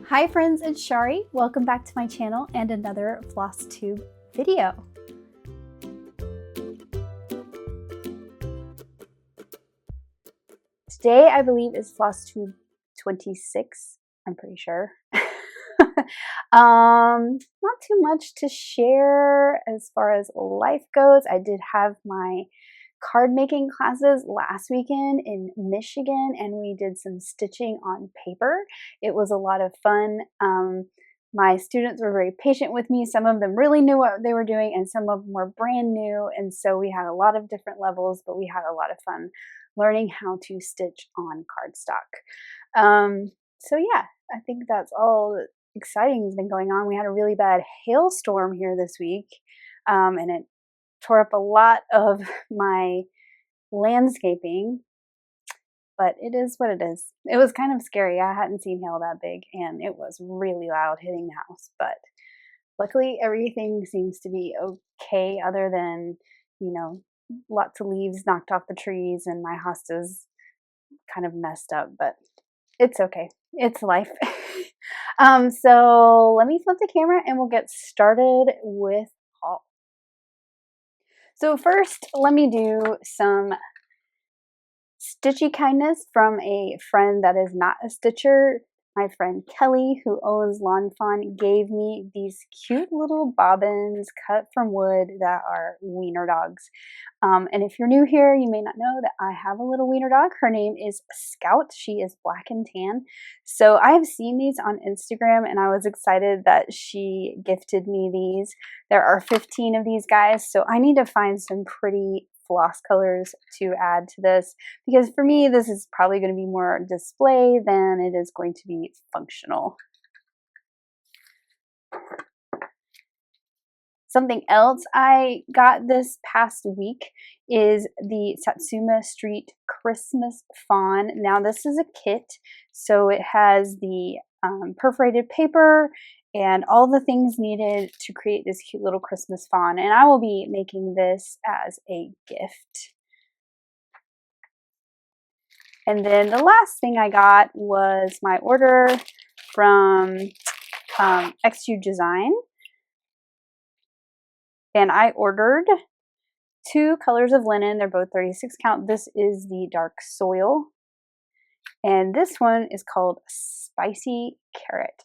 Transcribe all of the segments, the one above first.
Hi friends, it's Chari. Welcome back to my channel and another FLOSSTUBE video. Today I believe is FLOSSTUBE 26, I'm pretty sure. Not too much to share as far as life goes. I did have my card making classes last weekend in Michigan and we did some stitching on paper. It was a lot of fun. My students were very patient with me. Some of them really knew what they were doing and some of them were brand new, and so we had a lot of different levels, but we had a lot of fun learning how to stitch on cardstock. So yeah, I think that's all exciting has been going on. We had a really bad hailstorm here this week, and it tore up a lot of my landscaping, but it is what it is. It was kind of scary. I hadn't seen hail that big and it was really loud hitting the house, but luckily everything seems to be okay other than, you know, lots of leaves knocked off the trees and my hosta's kind of messed up, but it's okay. It's life. So let me flip the camera and we'll get started with haul. So first, let me do some stitchy kindness from a friend that is not a stitcher. My friend Kelly, who owns Lawn Fawn, gave me these cute little bobbins cut from wood that are wiener dogs. And if you're new here, you may not know that I have a little wiener dog. Her name is Scout. She is black and tan. So I have seen these on Instagram and I was excited that she gifted me these. There are 15 of these guys, so I need to find some pretty floss colors to add to this, because for me this is probably going to be more display than it is going to be functional. Something else I got this past week is the Satsuma Street Christmas Fawn. Now this is a kit, so it has the perforated paper and all the things needed to create this cute little Christmas fawn, and I will be making this as a gift. And then the last thing I got was my order from XU Design, and I ordered 2 colors of linen. They're both 36 count. This is the dark soil, and this one is called Spicy Carrot.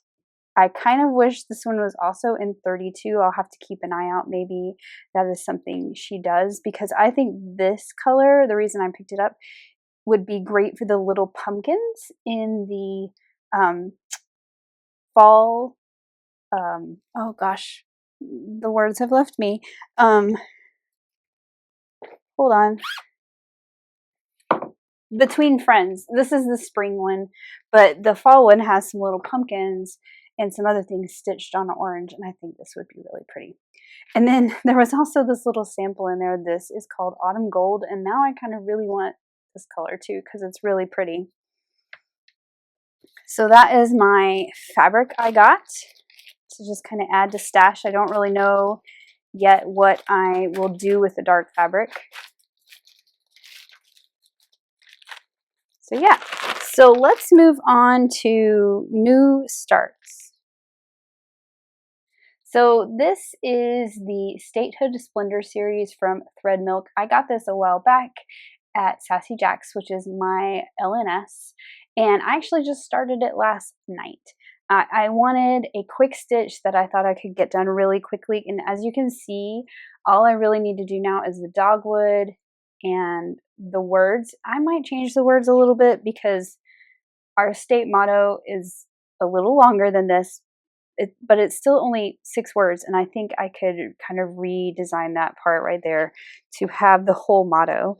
I kind of wish this one was also in 32. I'll have to keep an eye out. Maybe that is something she does, because I think this color, the reason I picked it up, would be great for the little pumpkins in the fall. Oh gosh, the words have left me. Hold on. Between Friends. This is the spring one, but the fall one has some little pumpkins and some other things stitched on orange, and I think this would be really pretty. And then there was also this little sample in there. This is called Autumn Gold, and now I kind of really want this color too because it's really pretty. So that is my fabric I got to just kind of add to stash. I don't really know yet what I will do with the dark fabric. So yeah, so let's move on to new starts. So this is the Statehood Splendor series from Thread Milk. I got this a while back at Sassy Jack's, which is my LNS, and I actually just started it last night. I wanted a quick stitch that I thought I could get done really quickly, and as you can see, all I really need to do now is the dogwood and the words. I might change the words a little bit because our state motto is a little longer than this, but it's still only 6 words, and I think I could kind of redesign that part right there to have the whole motto.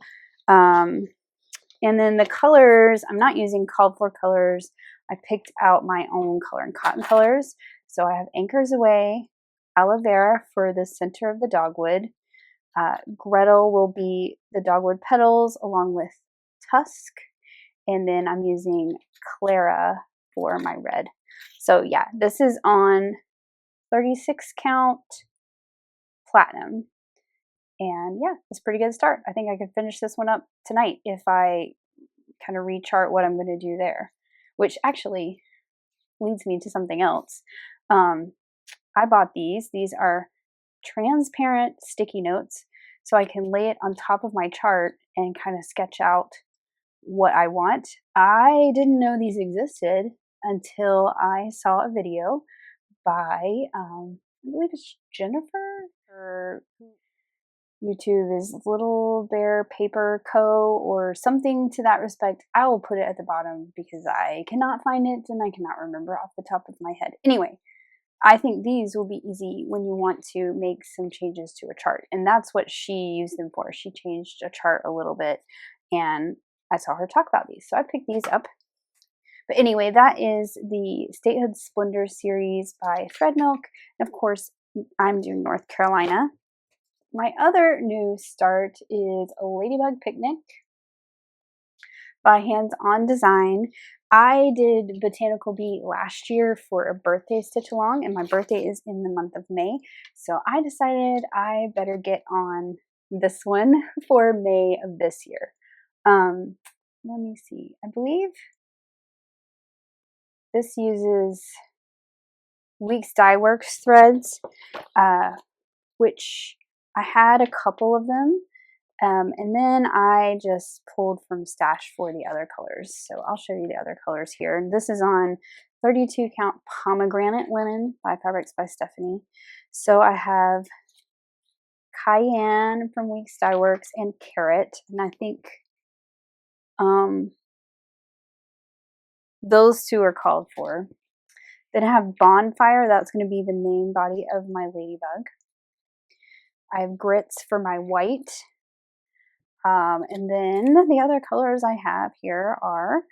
And then the colors, I'm not using called for colors. I picked out my own color and cotton colors. So I have Anchors Away, Aloe Vera for the center of the dogwood. Gretel will be the dogwood petals along with Tusk. And then I'm using Clara for my red. So yeah, this is on 36 count platinum. And yeah, it's a pretty good start. I think I could finish this one up tonight if I kind of rechart what I'm going to do there. Which actually, leads me to something else. I bought these. These are transparent sticky notes, so I can lay it on top of my chart and kind of sketch out what I want. I didn't know these existed until I saw a video by, I believe it's Jennifer, or YouTube is Little Bear Paper Co. or something to that respect. I will put it at the bottom because I cannot find it and I cannot remember off the top of my head. Anyway, I think these will be easy when you want to make some changes to a chart. And that's what she used them for. She changed a chart a little bit and I saw her talk about these. So I picked these up. But anyway, that is the Statehood Splendor series by Threadmilk. And of course, I'm doing North Carolina. My other new start is a Ladybug Picnic by Hands On Design. I did Botanical Bee last year for a birthday stitch along, and my birthday is in the month of May. So I decided I better get on this one for May of this year. Let me see. I believe this uses Weeks Dye Works threads, which I had a couple of them, and then I just pulled from stash for the other colors. So I'll show you the other colors here. And this is on 32 count pomegranate linen by Fabrics by Stephanie. So I have Cayenne from Weeks Dye Works and Carrot, and I think those two are called for. Then I have Bonfire. That's going to be the main body of my ladybug. I have Grits for my white. And then the other colors I have here are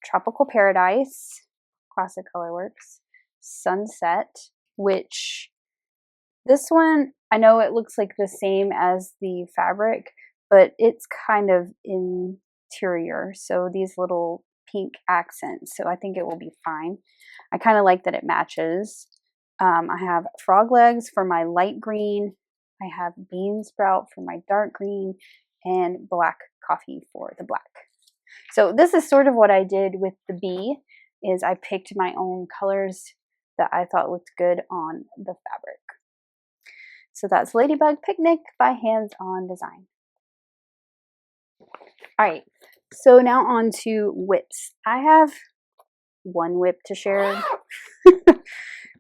Tropical Paradise, Classic Colorworks, Sunset, which this one, I know it looks like the same as the fabric, but it's kind of interior. So these little pink accents. So I think it will be fine. I kind of like that it matches. I have Frog Legs for my light green. I have Bean Sprout for my dark green and Black Coffee for the black. So this is sort of what I did with the bee, is I picked my own colors that I thought looked good on the fabric. So that's Ladybug Picnic by Hands On Design. All right, so now on to whips. I have one whip to share,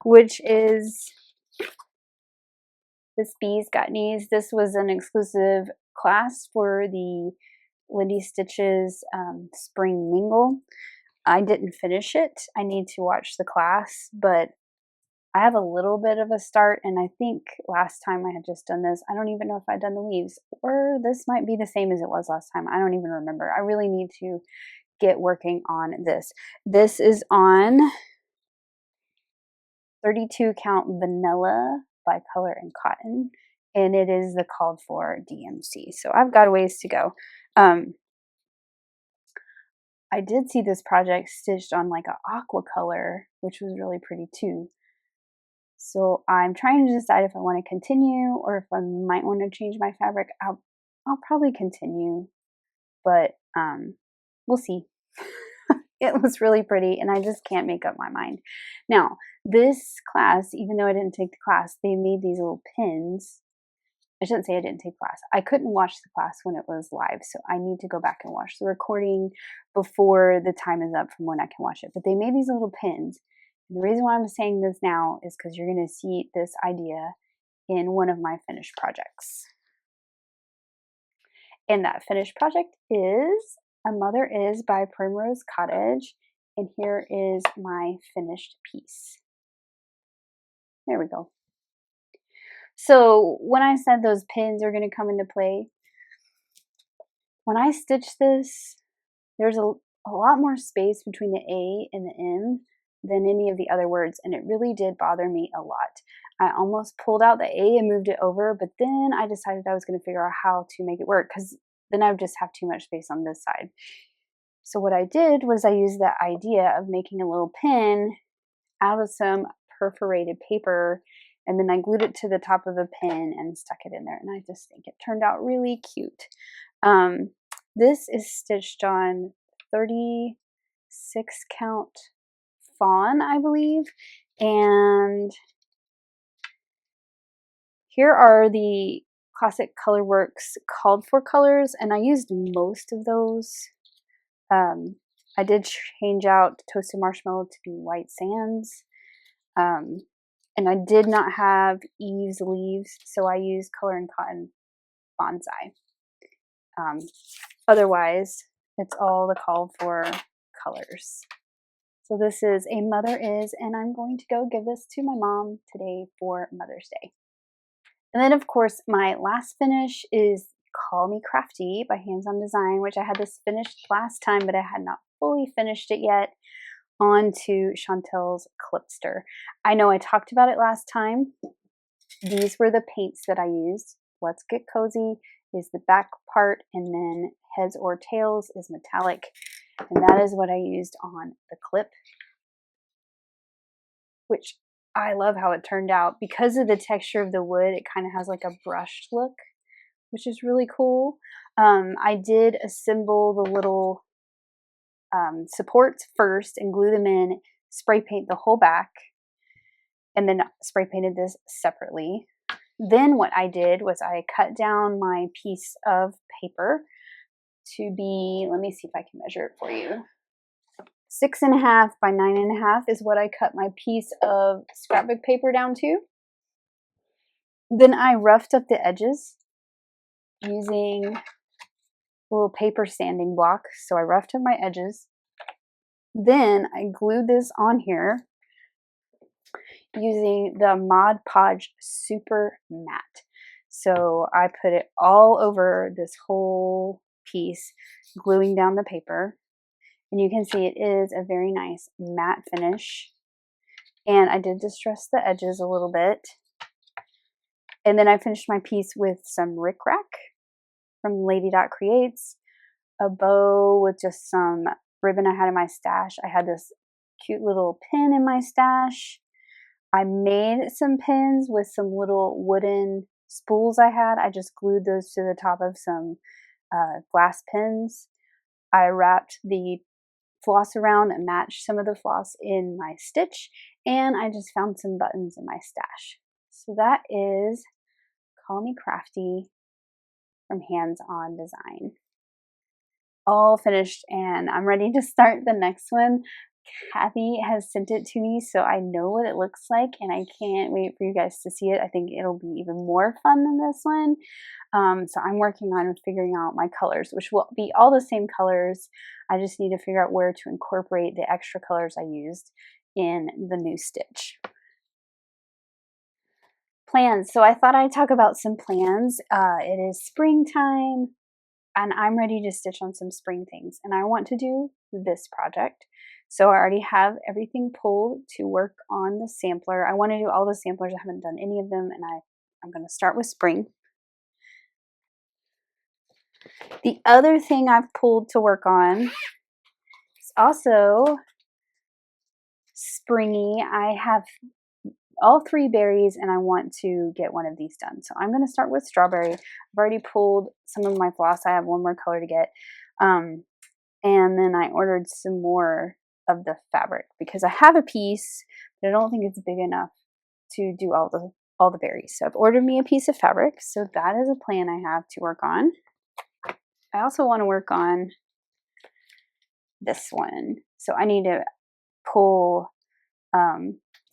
which is this Bees Got Knees. This was an exclusive class for the Lindy Stitches Spring Mingle. I didn't finish it. I need to watch the class, but I have a little bit of a start, and I think last time I had just done this. I don't even know if I'd done the leaves, or this might be the same as it was last time. I don't even remember. I really need to get working on this. This is on 32 count Vanilla by Color and Cotton, and it is the called for DMC. So I've got a ways to go. I did see this project stitched on like an aqua color, which was really pretty too. So I'm trying to decide if I want to continue or if I might want to change my fabric. I'll probably continue, but we'll see. It was really pretty and I just can't make up my mind. Now, this class, even though I didn't take the class, they made these little pins. I shouldn't say I didn't take class. I couldn't watch the class when it was live, so I need to go back and watch the recording before the time is up from when I can watch it. But they made these little pins. And the reason why I'm saying this now is because you're going to see this idea in one of my finished projects. And that finished project is A Mother Is by Primrose Cottage. And here is my finished piece. There we go. So when I said those pins are going to come into play, when I stitch this, there's a lot more space between the A and the M than any of the other words, and it really did bother me a lot. I almost pulled out the A and moved it over, but then I decided I was going to figure out how to make it work, because then I would just have too much space on this side. So what I did was I used that idea of making a little pin out of some perforated paper, and then I glued it to the top of the pin and stuck it in there, and I just think it turned out really cute. This is stitched on 32 6-count fawn, I believe. And here are the Classic Colorworks called for colors, and I used most of those. I did change out Toasted Marshmallow to be White Sands. And I did not have Eve's leaves, so I used Color and Cotton Bonsai. Otherwise, it's all the called for colors. So this is A Mother Is, and I'm going to go give this to my mom today for Mother's Day. And then, of course, my last finish is Call Me Crafty by Hands On Design, which I had this finished last time, but I had not fully finished it yet, onto Chantel's Clipster. I know I talked about it last time. These were the paints that I used. Let's Get Cozy is the back part, and then Heads or Tails is metallic. And that is what I used on the clip, which I love how it turned out. Because of the texture of the wood, it kind of has like a brushed look, which is really cool. I did assemble the little supports first and glue them in, spray paint the whole back, and then spray painted this separately. Then what I did was I cut down my piece of paper to be, let me see if I can measure it for you. 6.5 by 9.5 is what I cut my piece of scrapbook paper down to. Then I roughed up the edges using a little paper sanding block. So I roughed up my edges. Then I glued this on here using the Mod Podge Super Matte. So I put it all over this whole piece, gluing down the paper. And you can see it is a very nice matte finish. And I did distress the edges a little bit. And then I finished my piece with some rickrack from Lady Dot Creates, a bow with just some ribbon I had in my stash. I had this cute little pin in my stash. I made some pins with some little wooden spools I had. I just glued those to the top of some glass pins. I wrapped the floss around and matched some of the floss in my stitch, and I just found some buttons in my stash. So that is Call Me Crafty from Hands On Design. All finished, and I'm ready to start the next one. Kathy has sent it to me, so I know what it looks like, and I can't wait for you guys to see it. I think it'll be even more fun than this one. So I'm working on figuring out my colors, which will be all the same colors. I just need to figure out where to incorporate the extra colors I used in the new stitch. Plans. So I thought I'd talk about some plans. It is springtime, and I'm ready to stitch on some spring things, and I want to do this project. So I already have everything pulled to work on the sampler. I want to do all the samplers. I haven't done any of them, and I'm going to start with spring. The other thing I've pulled to work on is also springy. I have all 3 berries, and I want to get one of these done. So I'm going to start with strawberry. I've already pulled some of my floss. I have one more color to get. And then I ordered some more of the fabric because I have a piece, but I don't think it's big enough to do all the berries. So I've ordered me a piece of fabric. So that is a plan I have to work on. I also want to work on this one. So I need to pull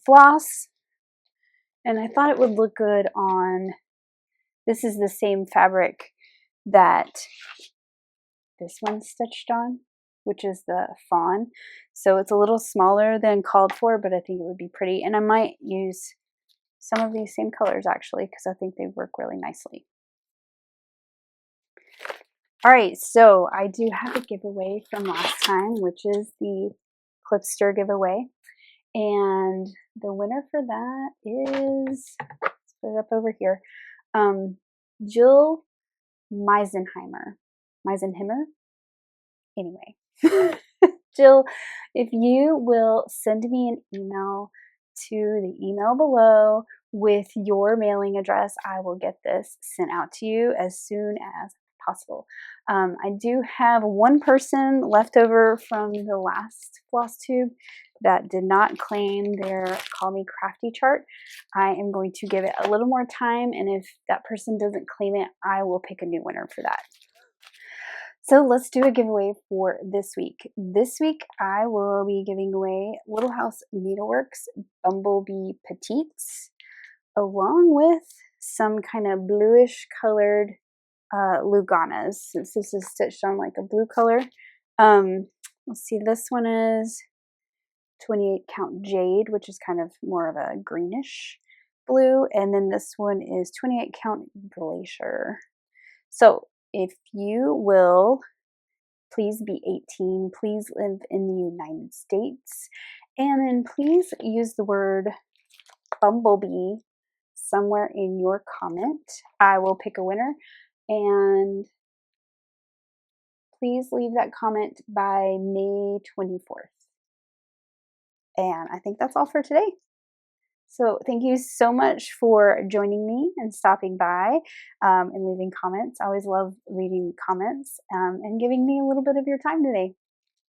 floss, and I thought it would look good on, this is the same fabric that this one's stitched on, which is the fawn. So it's a little smaller than called for, but I think it would be pretty. And I might use some of these same colors actually, because I think they work really nicely. All right, so I do have a giveaway from last time, which is the Clipster giveaway. And the winner for that is, let's put it up over here, Jill Meisenheimer. Anyway, Jill, if you will send me an email to the email below with your mailing address, I will get this sent out to you as soon as possible. I do have one person left over from the last FLOSSTUBE that did not claim their Call Me Crafty chart. I am going to give it a little more time, and if that person doesn't claim it, I will pick a new winner for that. So let's do a giveaway for this week. This week I will be giving away Little House Needleworks Bumblebee Petites, along with some kind of bluish colored Luganas, since this is stitched on like a blue color. Let's see, this one is 28 count Jade, which is kind of more of a greenish blue, and then this one is 28 count Glacier. So if you will please be 18, please live in the United States, and then please use the word Bumblebee somewhere in your comment. I will pick a winner, and please leave that comment by May 24th. And I think that's all for today. So thank you so much for joining me and stopping by and leaving comments. I always love reading comments and giving me a little bit of your time today.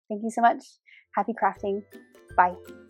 Thank you so much. Happy crafting. Bye.